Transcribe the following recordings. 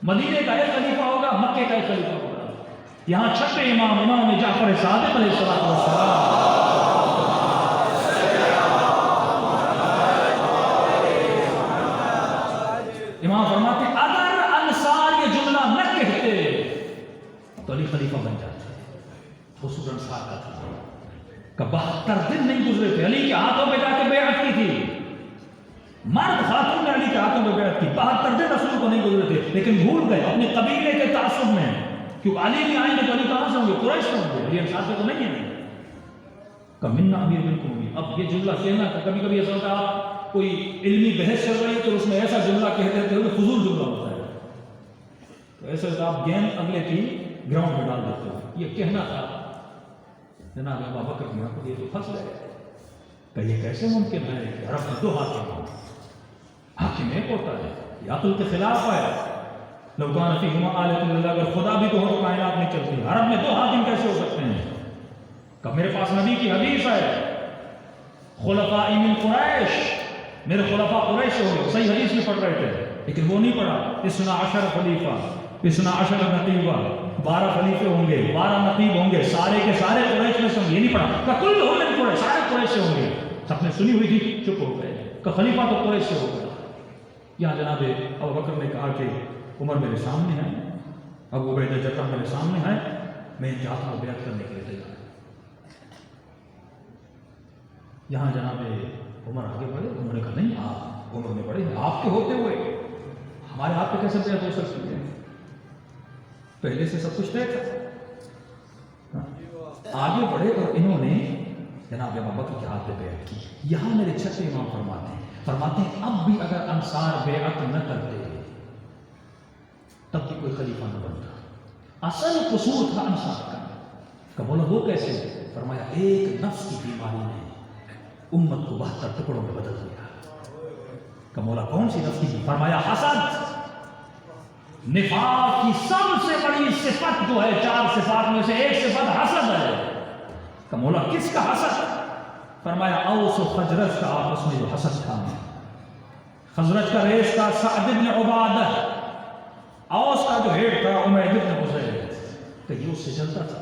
مدینے کا ایک خلیفہ ہوگا، مکے کا ایک خلیفہ ہوگا. یہاں چھٹے امام جعفر صادق علیہ السلام. امام فرماتے اگر انصار یہ جملہ نہ کہتے تو علی خلیفہ بن جاتے. خصوص انصار کا تھا کہ 72 دن نہیں گزرے تھے علی کے ہاتھوں پہ جا کے بیعت کی تھی. مرد خاتون نے علی کے ہاتھوں پہ بیعت کی. 72 دن رسول کو نہیں گزرے تھے، لیکن بھول گئے اپنے قبیلے کے تعصب میں. کیوں علی بھی آئیں گے تو علی کہاں سے ہوں گے؟ قریش سے ہوں گے. علی انصار سے تو نہیں ہے. کہ منا امیر بالکل امیر. اب یہ جملہ کہنا تھا. کبھی کبھی ایسا ہوتا ہے کوئی علمی بحث چل رہی ہے تو اس میں ایسا جملہ کہہ دیتے ہو کہ فضول جملہ ہوتا ہے. تو ایسے ہوتا آپ گیند اگلے کی گراؤنڈ میں ڈال دیتے ہو. یہ کہنا تھا جناب ابوبکر کے یہاں کو یہ تو پھنس گئے کہ یہ کیسے ممکن ہے کہ عرب میں 2 حاکم ہوں. حاکم ایک ہوتا ہے، یہ عقل کے خلاف ہے. لو کان فیہما آلۃ الا اللہ، اگر خدا بھی تو ہو تو کائنات نہیں چلتی. عرب میں 2 حاکم کیسے ہو سکتے ہیں؟ کہ میرے پاس نبی کی حدیث ہے خلفاء من قریش، میرے خلفاء قریش سے ہوں گے. صحیح حدیث میں پڑھ رہے تھے لیکن وہ نہیں پڑھا. 12 خلیفہ 12 نقیبہ، 12 خلیفے ہوں گے، 12 نقیب ہوں گے، سارے کے سارے قریش میں سے ہوں گے. یہ نہیں پڑھا کہ کل ہو من قریش، سارے قریش سے ہوں گے. سب نے سنی ہوئی تھی، چپ ہو گئے کہ خلیفہ تو قریش سے ہوگا. یہاں جناب ابوبکر نے کہا کہ عمر میرے سامنے ہے، ابو عبیدہ جرح میرے سامنے ہے، میں چاہتا ہوں بیعت کرنے کے لیے تیار. یہاں جناب عمر آگے بڑھے. انہوں نے کہا نہیں، آپ عمر میں بڑھے، آپ کے ہوتے ہوئے ہمارے ہاتھ پہ کیسے بیعت ہو سکتی ہے؟ پہلے سے سب کچھ طے تھا. آگے بڑھے اور انہوں نے جناب ابوبکر کے ہاتھ پہ بیعت کی. یہاں میرے چھٹے امام فرماتے ہیں اب بھی اگر انصار بیعت نہ کرتے تب بھی کوئی خلیفہ نہ بنتا. اصل قصور تھا انصار کا. کہ بولا وہ کیسے؟ فرمایا ایک نفس کی بیماری نے امت کو 72 ٹکڑوں میں بدل دیا. کہ مولا کون سی نفس کی؟ فرمایا حسد. نفاق کی سب سے بڑی صفت جو ہے 4 صفات میں سے ایک صفت حسد ہے. کہ مولا کس کا حسد؟ فرمایا اوس و خزرج کا آپس میں جو حسد تھا. خزرج کا ریس کا سعد بن عبادہ، اوس کا جو ہیڈ تھا عمید بن حذیفہ، کہ یہ اس سے جلتا تھا.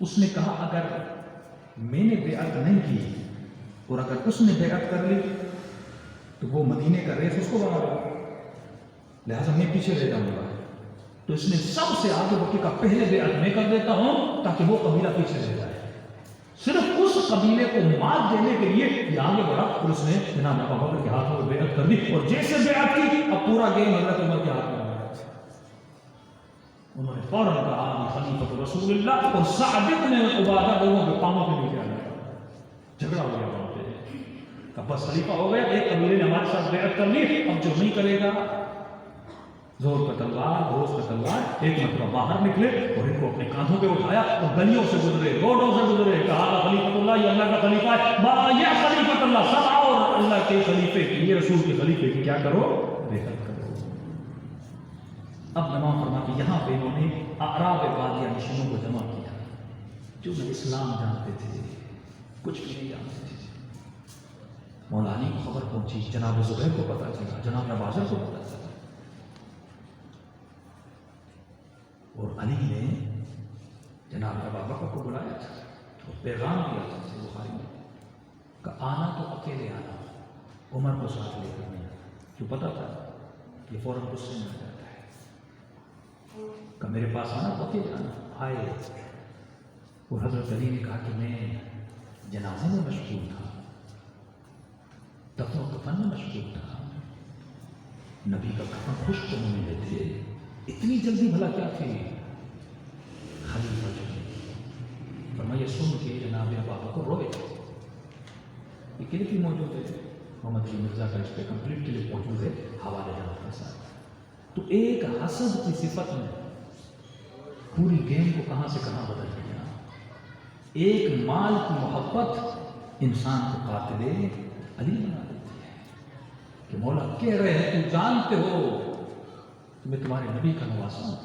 اس نے کہا اگر میں نے بیعت نہیں کی اور اگر اس نے بیعت کر لی تو وہ مدینے کا ریس اس کو بنا دو، لہٰذا میں پیچھے رہ جاؤں گا. تو اس نے سب سے آگے بڑھ کا پہلے بیعت میں کر دیتا ہوں تاکہ وہ قبیلہ پیچھے رہ جائے. صرف اس قبیلے کو مات دینے کے لیے یہ آگے بڑھا اور اس نے جناب ابوبکر کے ہاتھوں میں بیعت کر دی. اور جیسے بیعت کی اب پورا گیم حضرت عمر کے ہاتھ میں. انہوں نے فوراً کہا خلیفۃ رسول اللہ، اور سعد بن عبادہ دونوں کے پاؤں پہ نیچے آ گیا. جھگڑا ہو گیا وہاں پہ کہ بس خلیفہ ہو گیا، ایک قبیلے نے ہمارے ساتھ بیعت کر لی، اب جو نہیں کرے گا زور کا تلوار، گھوس کا تلوار. ایک مرتبہ باہر نکلے اور ان کو اپنے کاندھوں پہ اٹھایا اور گلیوں سے گزرے، روڈوں سے گزرے. کہا خلیفۃ اللہ، یہ اللہ کا خلیفہ ہے، یہ خلیفۃ اللہ، سب آؤ اللہ کے خلیفے کی، یہ رسول کے خلیفے کی کیا کرو؟ بیعت کرو. اب امام فرماتے کہ یہاں پہ انہوں نے اعراب بادیہ نشینوں کو جمع کیا جو نہ اسلام جانتے تھے، کچھ بھی نہیں جانتے تھے. مولانا کو خبر پہنچی، جناب زبیر کو پتہ چلا، جناب عباسر کو پتہ چلا، اور علی نے جناب ابوبکر کو بلایا تھا اور پیغام دیا تھا بخاری میں کہ آنا تو اکیلے آنا، عمر کو ساتھ لے کر نہیں. جو پتا تھا یہ فوراً غصے میں آ جاتا ہے کہ میرے پاس آنا تو اکیلے آنا. آئے اور حضرت علی نے کہا کہ میں جنازے میں مشغول تھا، دفن و کفن میں مشغول تھا، نبی کا کفن خشک ہونے میں تھے، اتنی جلدی بھلا کیا تھی؟ خلیفہ جو فرمایا سن کے جناب ابوبکر روئے. یہ کلپ بھی موجود ہے محمد علی مرزا کا، اس پہ کمپلیٹ کلپ موجود ہے حوالے جناب کے ساتھ. تو ایک حسد کی صفت میں پوری گیم کو کہاں سے کہاں بدل دیا. ایک مال کی محبت انسان کو قاتل علی بنا دیتی ہے کہ مولا کہہ رہے ہیں تم جانتے ہو میں تمہارے نبی کا نواسا ہوں.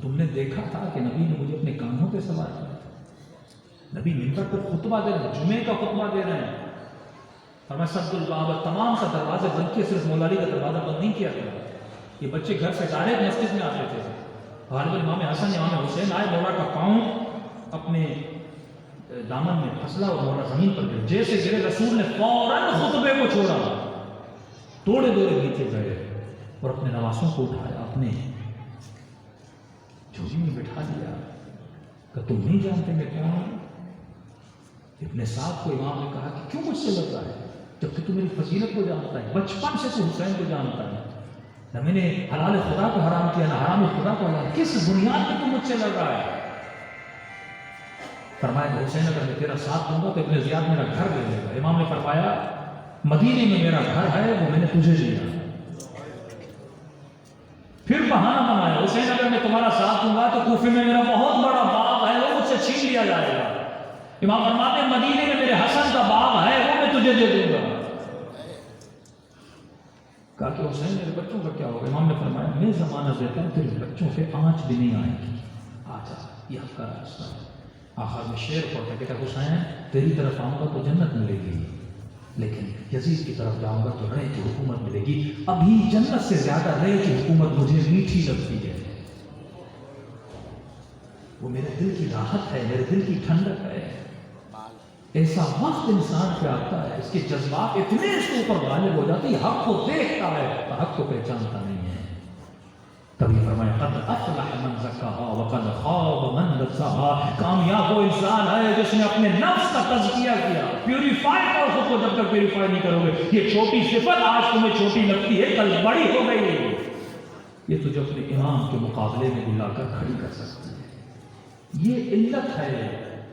تم نے دیکھا تھا کہ نبی نے مجھے اپنے کاندھوں پہ سوار کیا تھا. نبی منبر پر خطبہ دے رہے ہیں، جمعے کا خطبہ دے رہے ہیں، اور میں سد الباب تمام کا دروازہ بند کیا، صرف مولا علی کا دروازہ بند نہیں کیا گیا. یہ بچے گھر سے ڈائریکٹ مسجد میں آتے تھے. غالب امام حسن امام حسین آئے, مولا کا پاؤں اپنے دامن میں پھسلا اور مولا زمین پر گر. جیسے گرے رسول نے فوراً خطبے کو چھوڑا, توڑے دوڑے نیچے گئے اور اپنے نواسوں کو اٹھایا, اپنے جھولی میں بٹھا دیا کہ تم نہیں جانتے میں کون ہوں. ابن سعد کو امام نے کہا کہ کیوں مجھ سے لڑ رہا ہے جبکہ تو میری فضیلت کو جانتا ہے, بچپن سے تو حسین کو جانتا ہے, نہ میں نے حلال خدا کو حرام کیا نہ حرام خدا کو حلال, کس بنیاد پہ تم مجھ سے لڑ رہا ہے. فرمایا کہ حسین اگر میں تیرا ساتھ دوں گا تو ابن زیاد میرا گھر لے لے گا. امام نے فرمایا مدینے میں میرا گھر ہے, وہ میں نے تجھے دیا. پھر بہانہ بنایا, حسین اگر میں تمہارا ساتھ دوں گا تو کوفے میں میرا بہت بڑا باغ ہے, وہ مجھ سے چھین لیا جائے گا. امام فرماتے ہیں مدینے میں میرے حسن کا باغ ہے, وہ میں تجھے دے دوں گا. کہا کہ حسین میرے بچوں کا کیا ہوگا؟ امام نے فرمایا میں زمانہ دیتا ہوں تیرے بچوں پہ آنچ بھی نہیں آئے گی. آجا, یہ حق کا راستہ ہے. آخر میں شعر پڑھتا کہتا حسین تیری طرف آؤں گا تو جنت ملے گی, لیکن یزید کی طرف جاؤں گا تو رے کی حکومت ملے گی. ابھی جنت سے زیادہ رے کی حکومت مجھے میٹھی لگتی ہے, وہ میرے دل کی راحت ہے, میرے دل کی ٹھنڈک ہے. ایسا وقت انسان پہ آتا ہے, اس کے جذبات اتنے اس کے اوپر غالب ہو جاتے ہیں, حق کو دیکھتا ہے اور حق کو پہچانتا نہیں ہے. تبھی فرمایا قد افلح من زکاہا وقد خاب من دساہا. کامیاب وہ انسان ہے جس نے اپنے نفس کا تزکیہ کیا, پیوریفائی کرو خود کو. جب تک پیوریفائی نہیں کرو گے, یہ چھوٹی صفت آج تمہیں چھوٹی لگتی ہے کل بڑی ہو گئی. یہ تجھے اپنے امام کے مقابلے میں بھی لا کر کھڑی کر سکتی ہے. یہ علت ہے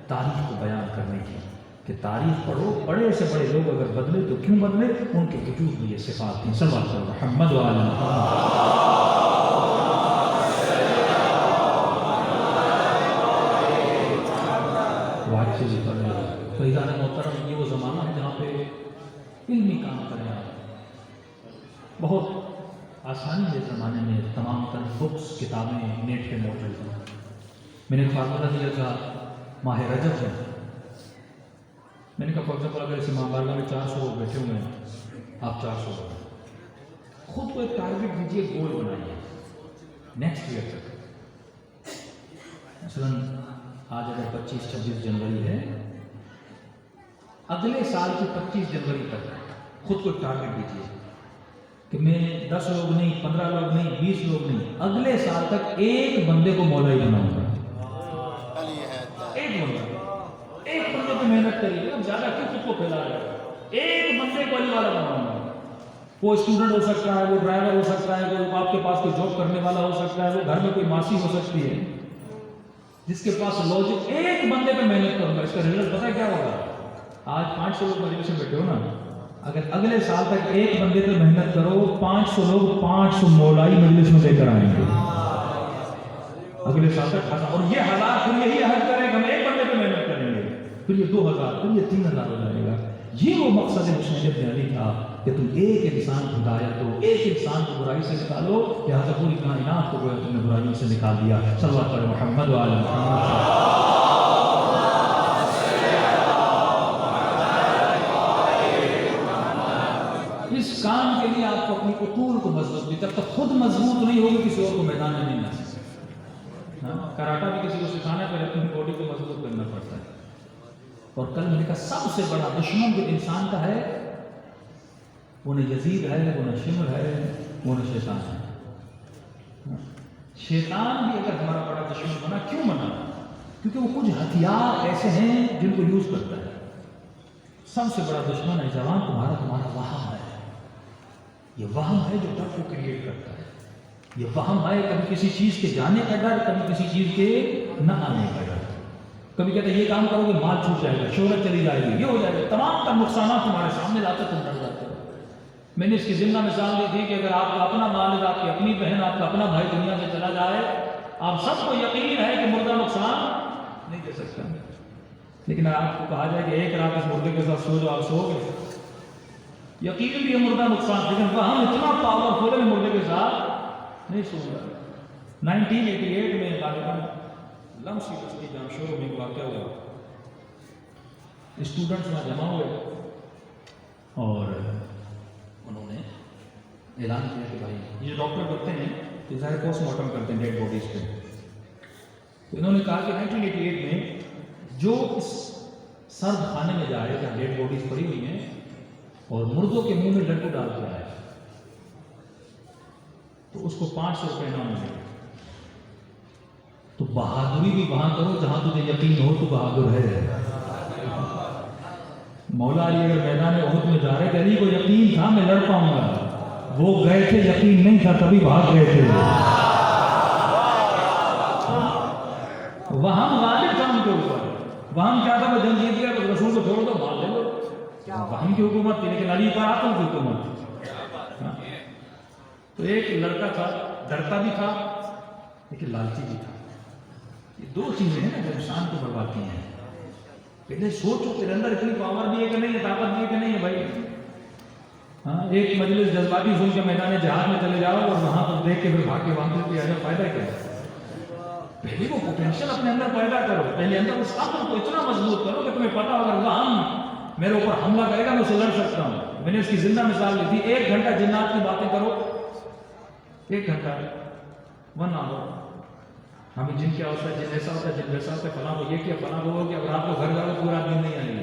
تاریخ کو بیان کرنے کی کہ تاریخ پڑھو, بڑے سے بڑے لوگ اگر بدلے تو کیوں بدلے, ان کے وجود میں یہ صفات تھیں. صلی اللہ علیہ محمد وعلی محمد. فیضان محترم, یہ وہ زمانہ ہے جہاں پہ علمی کام کرنا بہت آسانی ہے. زمانے میں تمام تر بکس کتابیں نیٹ پہ موجود ہیں. میں نے فارمولہ دیا تھا ماہ رجب ہے, میں نے کہا فار ایگزامپل اگر اس امام بارگاہ میں 400 لوگ بیٹھے ہوئے ہیں, آپ 400 لوگ خود کو ایک ٹارگیٹ دیجیے, گول بنائیے نیکسٹ ایئر تک. مثلاً آج اگر 25-26 جنوری ہے, اگلے سال کی 25 جنوری تک خود کو ٹارگیٹ دیجیے کہ میں 10 لوگ نہیں, 15 لوگ نہیں, 20 لوگ نہیں, اگلے سال تک ایک بندے کو مولائی بناؤں گا. ایک بندے پہ محنت کریے, اب زیادہ کیوں خود کو پھیلا رہے ہیں. ایک بندے کو علی والا بناؤں گا. وہ اسٹوڈنٹ ہو سکتا ہے, وہ ڈرائیور ہو سکتا ہے, وہ آپ کے پاس کوئی جاب کرنے والا ہو سکتا ہے, وہ گھر میں کوئی ماسی ہو سکتی ہے, جس کے پاس لاجک. ایک بندے پہ محنت کروں گا, اس کا ریزلٹ پتہ کیا ہوگا؟ آج 500 لوگ مجلس میں بیٹھے ہو نا, اگر اگلے سال تک ایک بندے پہ محنت کرو, 500 لوگ 500 مولائی مجلس میں لے کر آئیں گے اگلے سال تک. اور یہ 1000 پھر یہی عہد کریں کہ ہم ایک بندے پہ محنت کریں گے, پھر یہ 2000, پھر یہ 3000 ہو جائے گا. یہ وہ مقصد حسین بن علی تھا کہ تم ایک انسان کو ہدایت دو, ایک انسان کو برائی سے نکالو. لہٰذا پوری کائنات کو تم نے برائیوں سے نکال دیا. صلوات علی محمد وعلی محمد. اس کام کے لیے آپ کو اپنی اصول کو مضبوط بھی, جب تک خود مضبوط نہیں ہوگی کسی اور کو میدان میں نہیں لا سکتے. کراٹا بھی کسی کو سکھانا ہے, پھر اپنی باڈی کو مضبوط کرنا پڑتا ہے. اور کل میں نے کہا سب سے بڑا دشمن جو انسان کا ہے وہ نہ یزید ہے, وہ نہ شمر ہے, وہ نہ شیطان ہے. شیطان بھی اگر ہمارا بڑا دشمن بنا, کیوں بنا؟ کیونکہ وہ کچھ ہتھیار ایسے ہیں جن کو یوز کرتا ہے. سب سے بڑا دشمن ہے جوان تمہارا وہم ہے. یہ وہم ہے جو ڈر کو کریٹ کرتا ہے. یہ وہم ہے کبھی کسی چیز کے جانے کا ڈر, کبھی کسی چیز کے نہ آنے کا ڈر. کبھی کہتے ہیں یہ کام کرو گے مال چھوٹ جائے گا, شہرت چلی جائے گی, یہ ہو جائے گا. تمام تر نقصانات تمہارے سامنے لاتے تم ڈر جاتے ہو. میں نے اس کی زندہ مثال دی تھی کہ اگر آپ کا اپنا والد, آپ کی اپنی بہن, آپ کا اپنا بھائی دنیا سے چلا جائے, آپ سب کو یقین ہے کہ مردہ نقصان نہیں دے سکتا, لیکن آپ کو کہا جائے کہ ایک رات اس مردے کے ساتھ سو جاؤ, آپ سو گے. یقین بھی ہے مردہ نقصان, لیکن وہاں اتنا پاورفل ہے مردے کے ساتھ نہیں سو گا. 1988 میں غالباً لمس یونیورسٹی جہاں شروع میں واقعہ ہوا, اسٹوڈنٹس وہاں جمع ہوئے اور انہوں نے اعلان کیا کہ بھائی یہ ڈاکٹر کرتے ہیں کہ ظاہر پوسٹ مارٹم کرتے ہیں ڈیڈ باڈیز پہ. تو انہوں نے کہا کہ 1988 میں جو اس سرد خانے میں جا رہے جہاں ڈیڈ باڈیز پڑی ہوئی ہیں اور مردوں کے منہ میں لڈو ڈال کے آئے تو اس کو 500 روپے انعام ملے. تو بہادری بھی وہاں کرو جہاں تجھے یقین ہو تو بہادر ہے. مولا علی اگر میدان احد میں جا رہے تھے علی کو یقین تھا میں لڑ پاؤں گا, وہ گئے تھے یقین نہیں تھا تبھی بھاگ گئے تھے. وہاں غالب تھا ان کے اوپر, وہاں کیا تھا وہ جنگ جیت گیا تو رسول کو چھوڑ دو مار لے لو, وہاں کی حکومت تھی لیکن علی پر آتا کی حکومت تھی. تو ایک لڑکا تھا ڈرتا بھی تھا لیکن لالچی بھی تھا. یہ دو چیزیں ہیں نا جو انسان کو بربادی ہیں. پہلے سوچو تیرے اندر اتنی پاور بھی ہے کہ نہیں ہے, طاقت بھی ہے کہ نہیں ہے بھائی. ہاں ایک مجلس جذباتی سن کے میدان جہاد میں چلے جاؤ اور وہاں پر دیکھ کے پھر بھاگ کے وہاں پہ آیا, فائدہ کیا ہے؟ پہلے وہ پوٹینشیل اپنے اندر پیدا کرو, پہلے اندر اس عقل کو اتنا مضبوط کرو کہ تمہیں پتا اگر وہاں میرے اوپر حملہ کرے گا میں اسے لڑ سکتا ہوں. میں نے اس کی زندہ مثال لی تھی, 1 گھنٹہ جنات کی باتیں کرو, 1 گھنٹہ 1 آور. ہمیں جن کیا ہوتا ہے, جن ایسا ہوتا ہے, جن ویسا ہوتا ہے, فلاں کو یہ کیا فلاں کو وہ کیا. اگر آپ کو گھر جاؤ پورا دن نہیں آئے گا,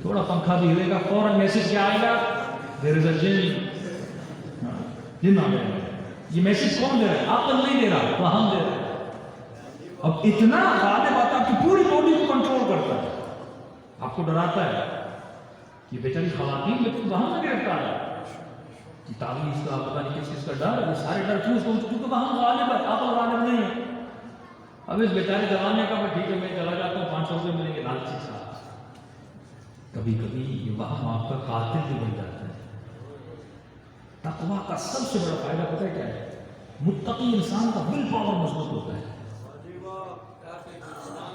تھوڑا پنکھا بھی ہلے گا فوراً میسج کیا آئے گا, دیر از اے جن, جن آ گیا. یہ میسج کون دے رہا ہے؟ عقل نہیں دے رہا, وہ ہم دے رہے ہیں. اب اتنا غالب آتا ہے کہ پوری باڈی کو کنٹرول کرتا ہے, آپ کو ڈراتا ہے. یہ بیچاری خواتین میں وہاں سے گرفتار ہے, تعویذ کا پتہ نہیں کس چیز کا ڈر, یہ سارے ڈر کیوں اس کو, کیونکہ وہاں غالب ہے, عقل غالب نہیں ہے. اب اس بیچارے زمانے کا میں ٹھیک ہے میں چلا جاتا ہوں 500 روپے ملیں گے, لالچی صاحب. کبھی کبھی یہ وہاں آپ کا قاتل بھی بن جاتا ہے. تقویٰ کا سب سے بڑا فائدہ پتہ ہے کیا ہے؟ متقی انسان کا ول پاور مضبوط ہوتا ہے,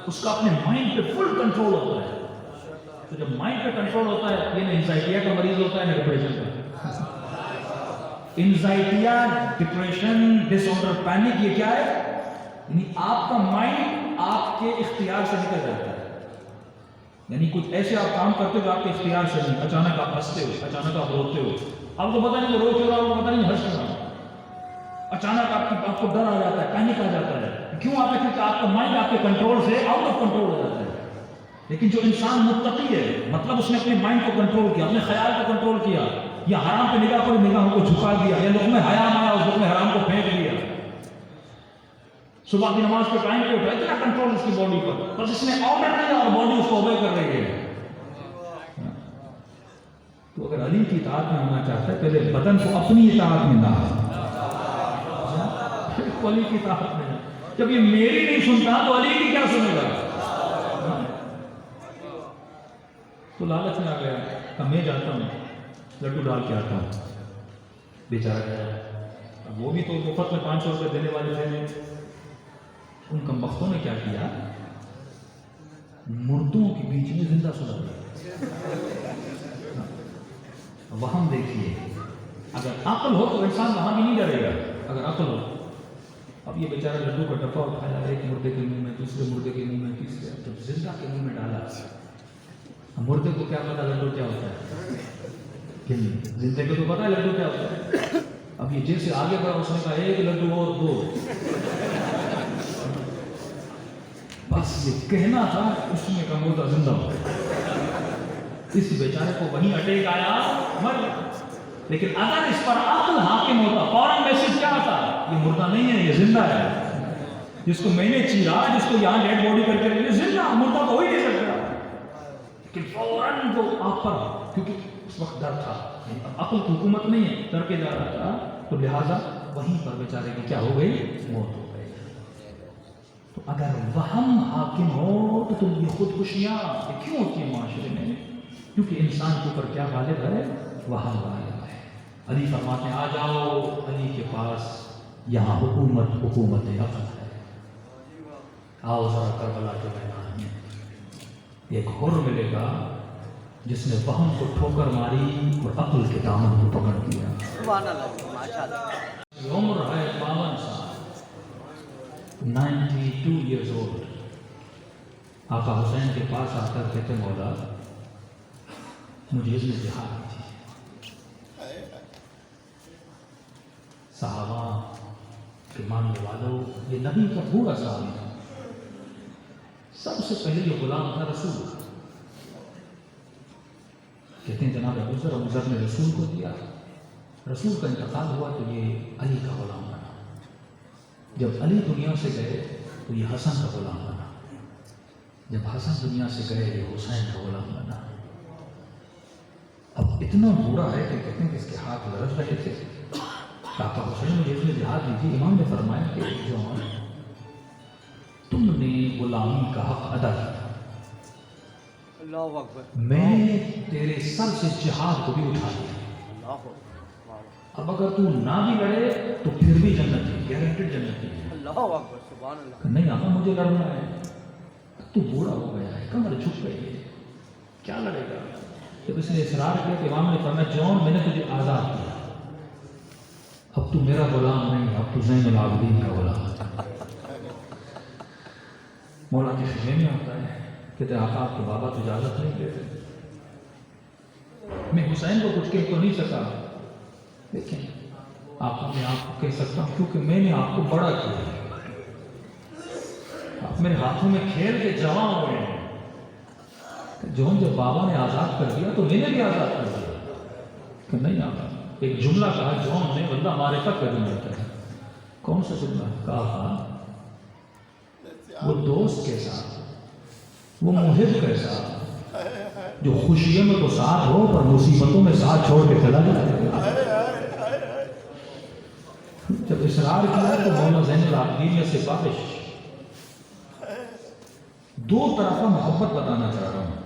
اس کا اپنے مائنڈ پہ فل کنٹرول ہوتا ہے. تو جب مائنڈ پہ کنٹرول ہوتا ہے, یہ نہ انزائٹیا کا مریض ہوتا ہے نہ ڈپریشن کا. انزائٹیا, ڈپریشن, ڈس آرڈر, پینک, یہ کیا ہے؟ یعنی آپ کا مائنڈ آپ کے اختیار سے نکل جاتا ہے. یعنی کچھ ایسے آپ کام کرتے ہو جو آپ کے اختیار سے نہیں, اچانک آپ ہنستے ہو, اچانک آپ روتے ہو, آپ کو پتہ نہیں وہ رو کیوں رہا, آپ کو پتہ نہیں ہنس رہا. اچانک آپ کو ڈر آ جاتا ہے, پینک آ جاتا ہے. کیوں آتا ہے؟ کیونکہ آپ کا مائنڈ آپ کے کنٹرول سے آؤٹ آف کنٹرول ہو جاتا ہے. لیکن جو انسان متقی ہے, مطلب اس نے اپنے مائنڈ کو کنٹرول کیا, اپنے خیال کو کنٹرول کیا, یا حرام پہ نگاہ پر نگاہوں کو جھکا دیا, یا لقمہ حرام آیا اس لقمہ حرام کو پھینک دیا. صبح کی نماز پہ ٹائم پہ اٹھا, اتنا کنٹرول اس کی باڈی پر, بس اس نے آرڈر دیا اور باڈی اس کو اوبے کر رہی ہے. تو اگر علی کی اطاعت میں ہونا چاہتا ہے, پہلے بدن کو اپنی اطاعت میں نہ, علی کی اطاعت میں. جب یہ میری نہیں سنتا تو علی کی کیا سنے گا؟ تو لالچ میں آ گیا, اب میں جاتا ہوں لڈو ڈال کے آتا ہوں. بیچارہ گیا, اب وہ بھی تو مفت میں 500 روپے دینے والے تھے. ان کمبختوں نے کیا کیا, مردوں کے بیچ میں زندہ سلا دیا. وہم دیکھیے, اگر عقل ہو تو انسان وہاں بھی نہیں ڈرے گا, اگر عقل ہو. اب یہ بیچارہ لڈو کا ڈبہ اٹھایا, ایک مردے کے منہ میں, دوسرے مردے کے منہ میں, تیسرے, جب زندہ کے منہ میں ڈالا, مردے کو کیا پتا لڈو کیا ہوتا ہے, زندے کو تو پتا ہے لڈو کیا ہوتا ہے. اب یہ جیسے آگے بڑھا, اس نے کہا 1 لڈو اور 2, بس یہ کہنا تھا, اس میں کا مردہ زندہ ہو گیا. اس بیچارے کو وہیں اٹیک آیا, مر. لیکن اگر اس پر عقل حاکم ہوتا, فوراً میسج کیا آتا, یہ مردہ نہیں ہے, یہ زندہ ہے. جس کو میں نے چیرا, جس کو یہاں ڈیڈ باڈی کر کے لے, زندہ, مردہ تو ہو ہی نہیں سکتا. لیکن فوراً وہ آپ پر, کیونکہ اس وقت ڈر تھا, عقل کی حکومت نہیں ہے, ڈر کے جا رہا تھا, تو لہٰذا وہیں پر بیچارے کی کیا ہو گئی, موت ہو گئی. تو اگر وہم حاکم ہو تو تم یہ خودکشیاں کیوں ہوتی ہیں معاشرے میں؟ کیونکہ انسان کے اوپر کیا غالب ہے, وہم غالب ہے. علی فرماتے ہیں, آ جاؤ علی کے پاس, یہاں حکومت عقل ہے. آؤ ذرا کربلا کے میدان میں, ایک حر ملے گا جس نے وہم کو ٹھوکر ماری اور عقل کے دامن کو پکڑ دیا. سبحان اللہ, ماشاءاللہ. عمر ہے 52 سال, 92 years old. آقا حسین کے پاس آ کر کہتے, مولا مجھے اس میں جہاد دیجیے. صحابہ کے ماننے والوں، یہ نبی کا بوڑھا صحابی تھا، سب سے پہلے یہ غلام تھا رسول کا۔ کہتے ہیں جناب ابو ذر نے رسول کو دیا، رسول کا انتقال ہوا تو یہ علی کا غلام بنا، جب علی دنیا سے گئے تو یہ حسن کا غلام بنا، جب حسن دنیا سے گئے یہ حسین کا غلام بنا۔ اب اتنا بوڑھا ہے کہ کہتے ہیں کہ اس کے ہاتھ لرز رہے تھے۔ آقا حسین نے جس نے جہاد دی تھی، امام نے فرمایا کہ جو تم نے غلامی کا حق ادا کیا، اللہ اکبر، میں نے تیرے سر سے جہاد کو بھی اٹھا دیا، اب اگر تو نہ بھی لڑے تو پھر بھی جنت ہے، گارنٹیڈ جنت ہے۔ اللہ اکبر، سبحان اللہ۔ کہ نہیں آقا مجھے لڑنا ہے، تو بوڑھا ہو گیا ہے، کمر جھک گئی ہے، کیا لڑے گا؟ جب اس نے اصرار کیا کہ امام نے فرمایا جون میں نے تجھے آزاد کیا، اب تو میرا غلام نہیں، اب تو زین العابدین کا غلام ہے۔ مولا کے خیمے میں ہوتا ہے، کہتے آقا آپ کے بابا تو اجازت نہیں دیتے، میں حسین کو کچھ کہہ تو نہیں سکا، لیکن آقا میں آپ کو کہہ سکتا ہوں کیونکہ میں نے آپ کو بڑا کیا، آپ میرے ہاتھوں میں کھیل کے جوان ہوئے ہیں۔ جون جب بابا نے آزاد کر دیا تو میں نے بھی آزاد کر دیا، کہ نہیں آقا ایک جملہ کہا جون نے، بندہ معرفت کا جملہ ہے، کون سا جملہ کہا؟ وہ دوست کیسا، وہ محب کیسا جو خوشیوں میں تو ساتھ ہو پر مصیبتوں میں ساتھ چھوڑ کے چلا جائے۔ جب اصرار کیا تو مولانا زین العابدین نے سفارش، دو طرح کا محبت بتانا چاہ رہا ہوں۔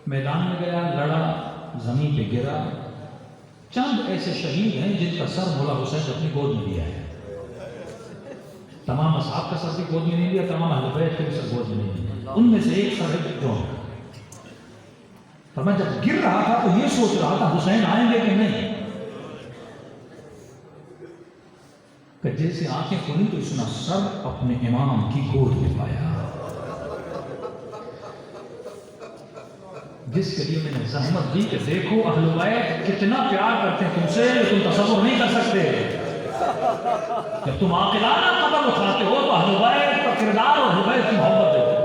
میدان میں گیا، لڑا، زمین پہ گرا، چند ایسے شہید ہیں جن کا سر مولا حسین اپنی گود میں لیا ہے، تمام اصحاب کا سر بھی گود میں نہیں لیا، تمام اہل بیت کے بھی سر گود میں نہیں لیا، ان میں سے ایک سر ہے جون کا۔ فرمایا جب گر رہا تھا تو یہ سوچ رہا تھا حسین آئیں گے کہ نہیں، کہ جیسے آنکھیں کھلی تو اس نے سر اپنے امام کی گود میں پایا، جس کے لیے میں نے زحمت دی کہ دیکھو اہل بیت کتنا پیار کرتے ہیں تم سے، تم تصور نہیں کر سکتے، جب تم عاقلانہ قدم اٹھاتے ہو تو اہل بیت کا کردار اور اہل بیت کی محبت دیتے ہو۔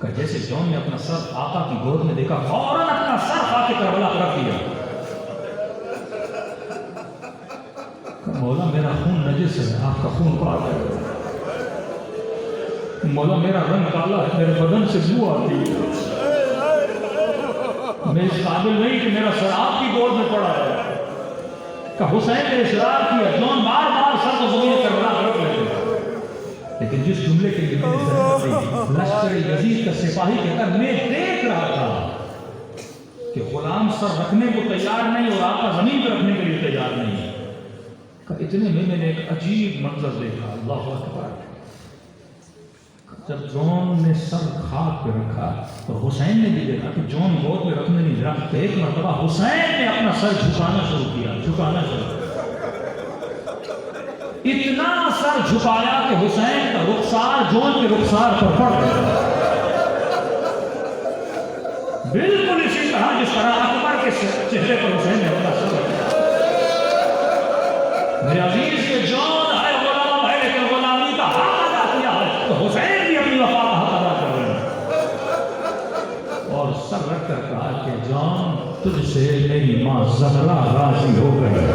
کہ جیسے جون نے اپنا سر آقا کی گود میں دیکھا، فوراً اپنا سر خاک کربلا پر رکھ دیا، کہ مولا میرا خون نجس ہے، آپ کا خون پاک ہے، مولا میرا رنگ کالا ہے، میرے بدن سے بو آتی ہے، میں اس قابل نہیں کہ میرا سر آپ کی گود میں پڑا ہے۔ کہ حسین نے اصرار کیا، جون بار بار سر کو زمین کربلا پر رکھ لیتے، لیکن جس جملے کے لیے میں نے ضرورت دی، لشکر یزید کا سپاہی کہتا میں دیکھ رہا تھا کہ غلام سر رکھنے کو تیار نہیں اور آقا زمین پر رکھنے کے لیے تیار نہیں، کہ اتنے میں نے ایک عجیب منظر دیکھا، اللہ اکبر۔ جب جون نے سر خاک پہ رکھا اور حسین نے بھی دیکھا کہ جون گود میں رکھنے نہیں رہا، تو ایک مرتبہ حسین نے اپنا سر جھکانا شروع کیا، جھکانا شروع کیا، اتنا سر جھکایا کہ حسین کا رخسار جون کے رخسار پر پڑ گیا، بالکل اسی طرح جس طرح اکبر کے چہرے پر حسین نے اپنا سر رکھا۔ میرے عزیز یہ جون ہے غلام ہے، لیکن غلامی کا حق ادا کیا ہے، تو حسین بھی اپنی وفا کا حق ادا کر رہے ہیں، اور سر رکھ کر کہا کہ جون تجھ سے میری ماں زہرا راضی ہو گئی۔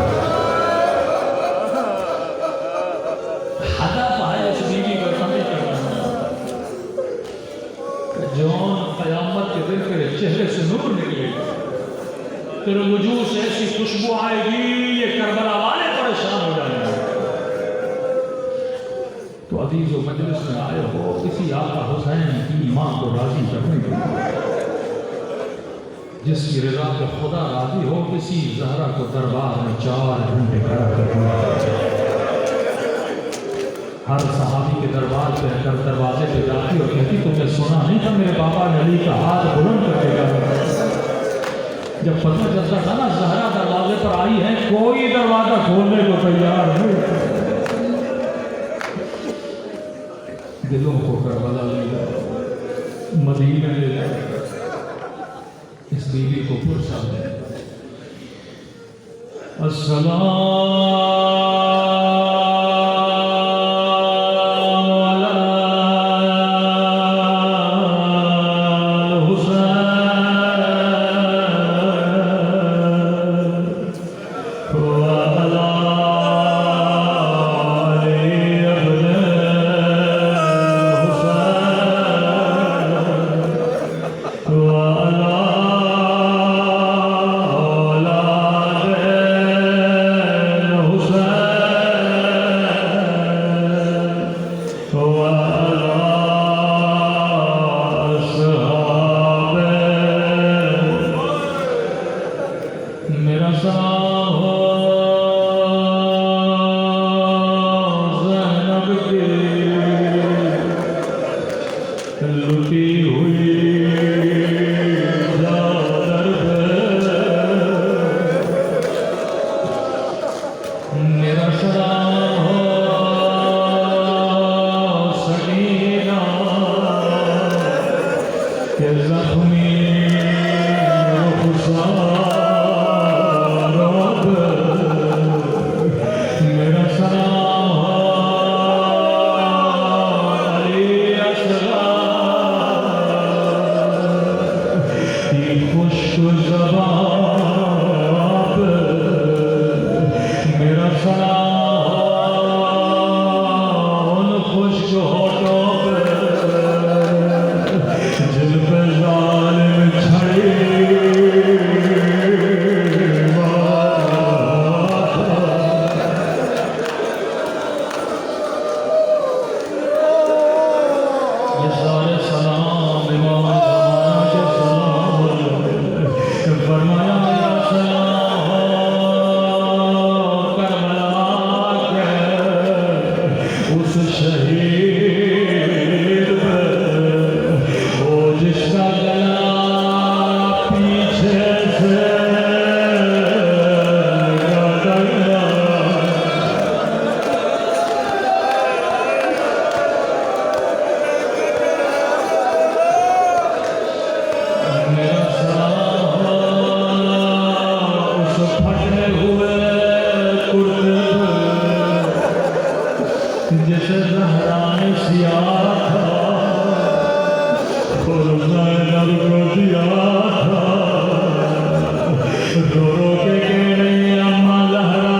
ہدف ہے اس بیوی کو سمجھ کر کہ جون قیامت کے دن تیرے چہرے سے نور نکلے گا، تیرے وجود سے ایسی خوشبو آئے گی یہ کربلا والے پریشان ہو جائیں گے۔ تو عزیز و مجلس میں آئے ہو، کسی آقا حسین کی ماں کو راضی کرنے کے لیے، جس کی رضا پہ خدا راضی ہو، کسی زہرا کو دربار میں 4 گھنٹے کھڑا کر دیا۔ ہر صحابی کے دربار پہ اگر دروازے پہ جاتی اور کہتی تو میں سنا نہیں تھا میرے بابا نے علی کا ہاتھ بلند کر کے گیا، جب پتہ چلتا تھا نا زہرا دروازے پر آئی ہے، کوئی دروازہ کھولنے کو تیار نہیں، دلوں کو کربلا لے جاؤ، مدینہ لے جاؤ، اس بیوی کو پرسا دے، میرا سلام ہو زینب کی لٹی ہوئی چادر پہ، میرا سلام ہو سکینہ کہ زخمی جیسے زہران سیاہ تھا اور زینب کو دیا تھا، رو رو کے کہنے اما زہرا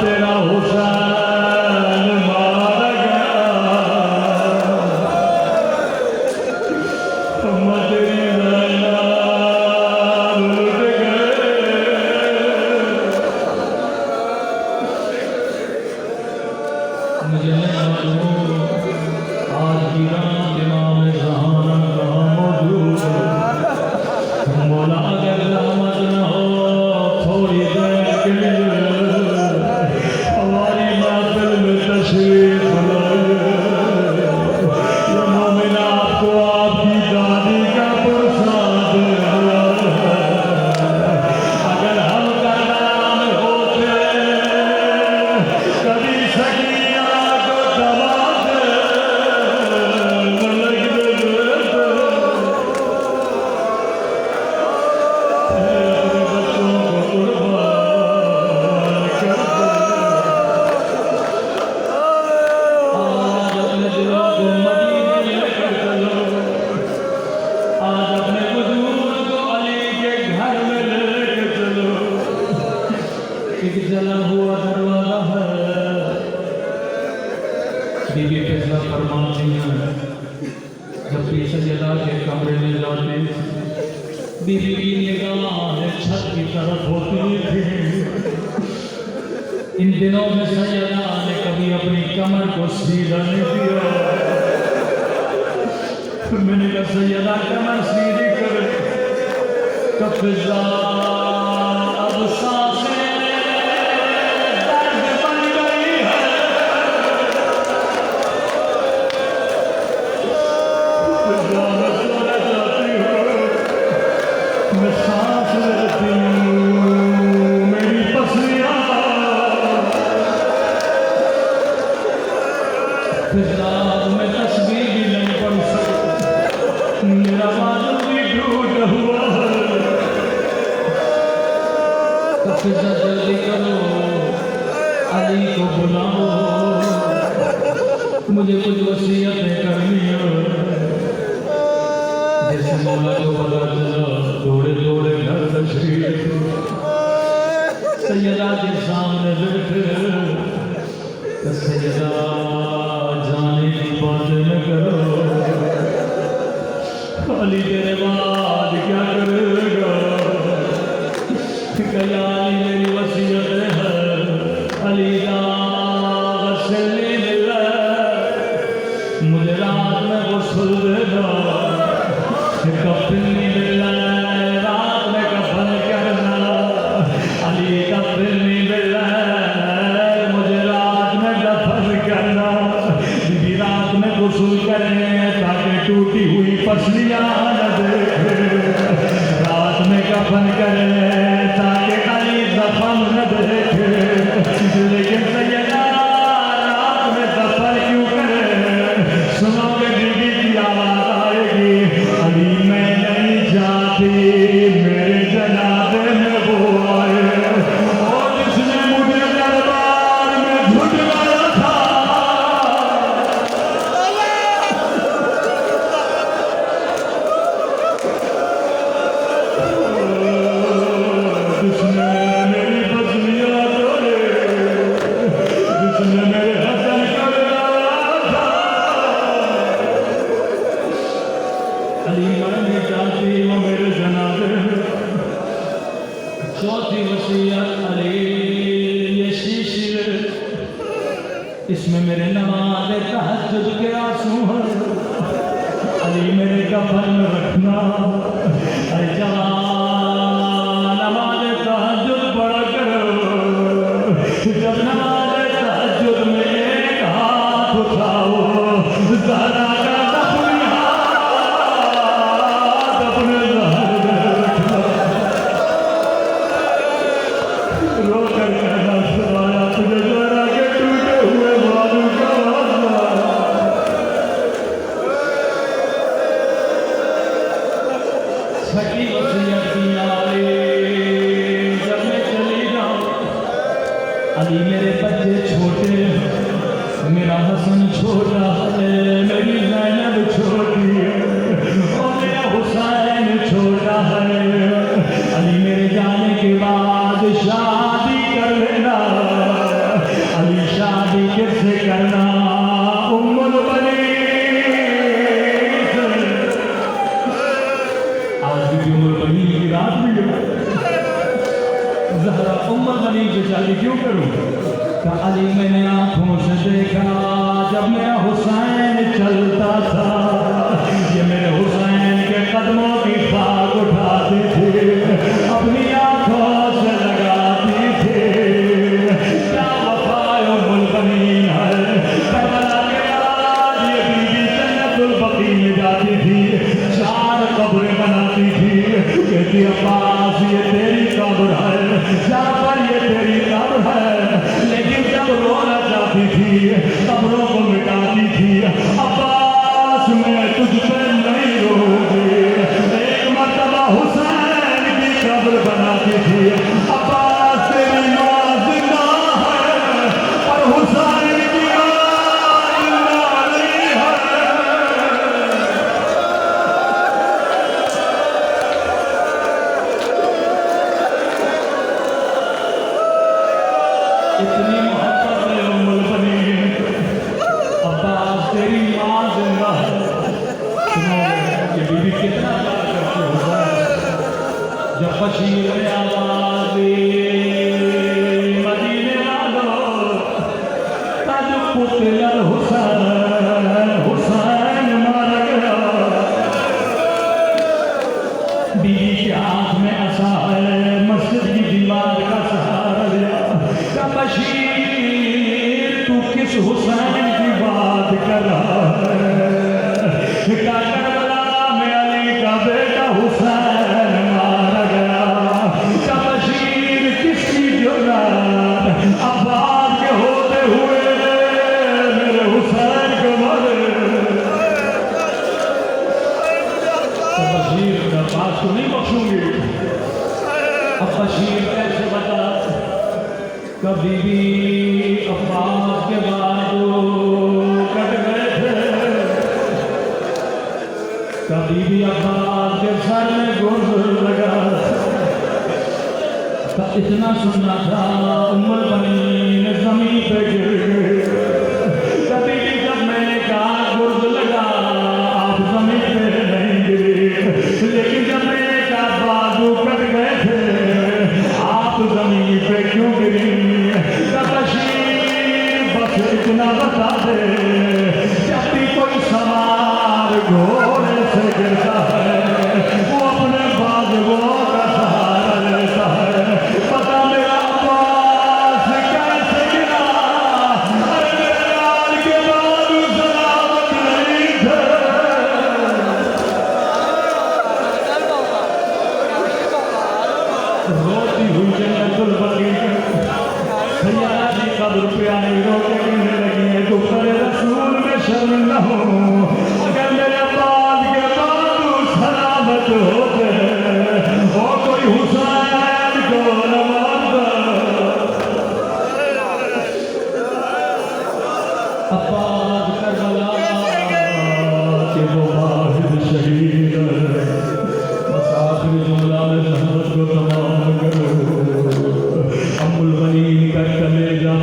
تیرا حسین مارا گیا، اما تیری زینب لٹ گئے۔ مجھے معلوم آج کی رات امام زہرا کہاں موجود ہے، مولا اگر رحمت نہ ہو تھوڑی دیر کے لیے ہماری محفل میں تشریف لائیے، یہ مومن آپ کو آپ کی دادی کا پرساد دیا ہے۔ اگر ہم کربلا میں ہوتے کبھی سکینہ کو دبا دے ملک دے دیتے، اپنے بچوں کو قربان کر دے۔ آج اپنے دلوں کو مدینے لے کر چلو، آج اپنے وجود کو علی کے گھر میں لے کے چلو۔ ایک جلا ہوا دروازہ ہے، بی بی فیصلہ فرماتی ہیں جب بھی سیدہ کے کمرے میں جاتے بی بی کی نگاہ چھت کی طرف ہوتی تھی۔ ان دنوں میں سیدہ نے کبھی اپنی کمر کو سیدھا نہیں کیا، میں نے کہا سیدہ کمر سیدھی کرے تو فضا اب سانسیں درد بن گئی ہے، فضا میں سونا چاہتی ہوں، میں سانس لیتی ہوں، میری پسلیاں فضا میں تسبیح بھی نہیں پڑھ سکتی، میرا معلوم بھی ٹوٹ ہوا ہے۔ فضا جلدی مجھے کچھ وصیتیں کرنی ہے جیسے مولا کو پتا چلا تھوڑے تھوڑے گھر تشریف سیدہ کے سامنے بیٹھے تو سیدہ جانے کی باتیں نہ کرو علی تیرے بعد کیا کرے گا کہ علی میری وصیت ہے علی مجھے رات میں غسل دے دو کفن نہیں ملنا رات میں کفن کرنا علی کفن نہیں ملنا مجھے رات میں کفن کرنا بیوی رات میں غسل کریں تاکہ ٹوٹی ہوئی پسلیاں نہ دیکھے رات میں کفن کریں تاکہ علی دفن نہ دیکھے لیکن سیدہ سنو کہ بیوی کی آواز آئے گی علی میں نہیں جاتی میرے جنازے میں وہ آئے اور جس نے مجھے دربار میں جھٹلایا تھا جس نے میری بزمیاں توڑے جس نے میرے حسن علی مرنے چاہتی وہ میرے جنازے چوتھی وصیت علی یہ شیشی اس میں میرے نماز تہجد کے آنسو ہیں علی میرے کفن میں رکھنا اے جوان نماز تہجد پڑھا کرو جب نماز تہجد میں ایک ہاتھ اٹھاؤ زہرا کا چھٹی وصیت کی علی جب میں چلی جاؤں علی میرے بچے چھوٹے میرا حسن چھوٹا ہے میری زینب چھوٹی ہے اور میرا حسین چھوٹا ہے علی میرے جانے کے بعد شادی کر لینا علی شادی کس سے کرنا ام البنین ام البنین کی رات بھی ہے زہرا ام البنین سے شادی کیوں کروں کہ علی میں نے آنکھوں سے دیکھا جب میرا حسین چلتا تھا یہ میرے حسین کے قدموں کی پاک اٹھاتی تھی اپنی آنکھوں سے لگاتی تھی کیا وفا ام البنین ہے کربلا کے بعد یہ بیوی جنت البقیع میں جاتی تھی 4 قبریں بناتی تھی کہتی عباس یہ تیری قبر ہے جعفر یہ تیری قبر ہے لیکن جب رونا چاہتی تھی قبروں کو مٹاتی تھی عباس میں تجھ پہ نہیں روں گی ایک مرتبہ حسین کی قبر بناتی تھی عباس تیری ماں زندہ ہے اور حسین کی آج ناری ہے اتنی محبت ہے ام البنین عباس تیری ماں زندہ ہے سنو کہ بیوی کتنا پیار کرتی ہوگا جب بشیر نے آواز دی مدینے والوں قد قتل الحسین حسین مارا گیا بیوی کے ہاتھ میں عصا ہے مسجد کی دیوار کا سہارا لیا بشیر تو کس حسین کی بات کر رہا ہے کربلا میں علی کا بیٹا حسین مارا گیا بشیر کس کی جرات عباس کے ہوتے ہوئے میرے حسین کو مارے بشیر کا عباس کو نہیں بخشوں گی اب بشیر کیسے بتا کبھی بھی عباس کے بعد کٹ گئے کبھی بھی عباس کے سر میں گرز لگا تو اتنا سننا تھا ام البنین زمین پہ گر گئے کبھی بھی جب میں نے کہا گرز لگا آپ زمین پہ نہیں گرے لیکن جب میں نے کہا بازو کٹ گئے تھے آپ زمین پہ کیوں گری بشیر بس اتنا بتا دے جب بھی کوئی سوار گھوڑے سے گرتا ہے وہ اپنے بازوؤں کا سہارا لیتا ہے پتا میرا عباس کیسے گرا ارے میرے لال کے بازو سلامت نہیں تھے روتی ہوئی جنت البقیع سیارہ کی قبر پہ آئی روتے کہنے لگی ہے دختر رسول میں شرم نہ ہو اگر میرے عباس کے بازو سلامت ہوتے وہ کوئی حسین کو نہ مانتا عباس کربلا کہ وہ واحد شہید ہے بس آخری جملہ میں سمجھ کو تمام کرو ام البنین کا کلیجہ